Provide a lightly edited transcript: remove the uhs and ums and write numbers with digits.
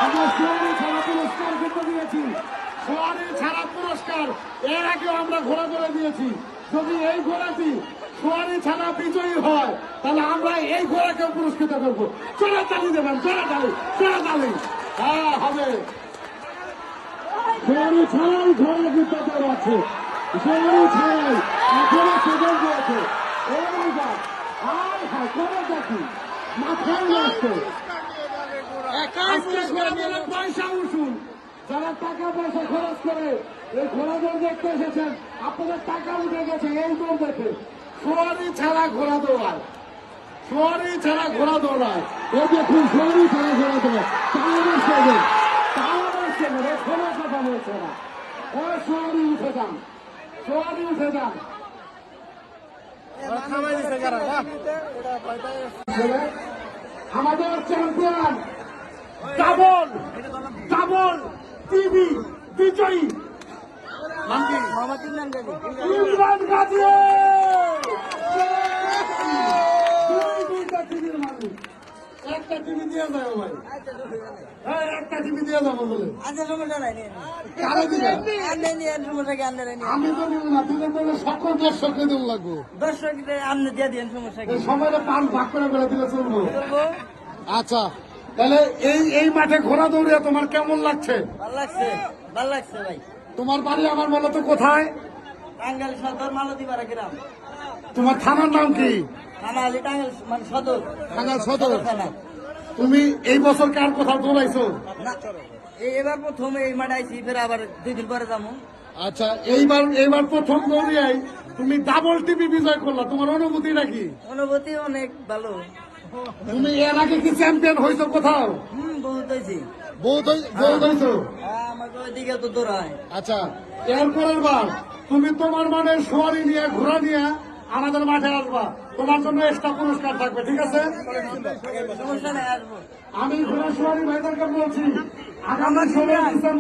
আমরা সোয়ারি ছাড়া পুরস্কার কিন্তু দিয়েছি, সোয়ারি ছাড়া পুরস্কার এর আগেও আমরা ঘোড়া করে দিয়েছি। যদি এই ঘোড়াটি সোয়ারি ছাড়া বিজয়ী হয় তাহলে আমরা এই ঘোড়াকে পুরস্কৃত করবো। চোরা তালি দেবেন, চোরা তালি, চোরা তালি। হ্যাঁ হবে। সোয়ারি ছাড়াই ঘোড়া জিতে আছে, সোয়ারি ছাড়াই এখনো সুযোগ দিয়েছে। আর হ্যাঁ করে দেখি মাথায় লাগছে পয়সা উঠুন। যারা টাকা পয়সা খরচ করে এই ঘোড়াদৌড় দেখতে এসেছেন, আপনাদের টাকা উঠে গেছে এই দৌড় দেখে। সোয়ারি ছাড়া ঘোড়া দৌড়ায়, সোয়ারি ছাড়া ঘোড়া দৌড়ায়। এই দেখুন সোয়ারি ছাড়া ঘোড়া দৌড়ায়। তাহলে কোনো কথা বলছে না। ও সোয়ারি উঠে যান, সোয়ারি উঠে যান। আমাদের চ্যাম্পিয়ন ডাবল ডাবল টিভি বিজয়ী ইমরান গাজী। দুইটা টিভির মালিক, একটা টিভি দিয়ে যাও ভাই, হ্যাঁ একটা টিভি দিয়ে যাবো বলে। আমি তো নিব না, দিনের বলে সকল দর্শককে দেবো লাগবো। দর্শকদের আপনি দিয়ে দিন, সমস্যা কি? সময়টা পান ভাগ করে বেড়ে দিলে চলবো। আচ্ছা তাহলে এই মাঠে ঘোড়া দৌড়িয়ে তোমার কেমন লাগছে? ভালো লাগছে, ভালো লাগছে ভাই। তোমার বাড়ি আমার বলো তো কোথায়? টাঙ্গাইল সদর মালতীপাড়া গ্রাম। তোমার থানার নাম কি? থানা আলী টাঙ্গাইল মানে সদর। টাঙ্গাইল সদর। থানা। তুমি এই বছর কার কোথাও দৌড়াইছো? না, এবার প্রথম এই মাঠে আইছি, ফের আবার 2 দিন পরে যাবো। আচ্ছা এইবার প্রথম দৌড়িয়াই তুমি ডাবল টিভি বিজয় করলা, তোমার অনুভূতি নাকি? অনুভূতি অনেক ভালো। তুমি এর আগে কি চ্যাম্পিয়ন হয়েছো কোথাও? বহুত হয়েছি। বহুত হয়েছো? আমাকে ওইদিকে তো দৌড়ায়। আচ্ছা এরপরের বার তুমি তোমার মানে সোয়ারি নিয়ে ঘোড়া নিয়ে আমাদের মাঠে আসবা, তোমার জন্য এক্সট্রা পুরস্কার থাকবে, ঠিক আছে? সমস্যা নেই, আসবো। আমি ঘোড়া সোয়ারি ভাইদেরকে বলছি আগামী 16 ডিসেম্বর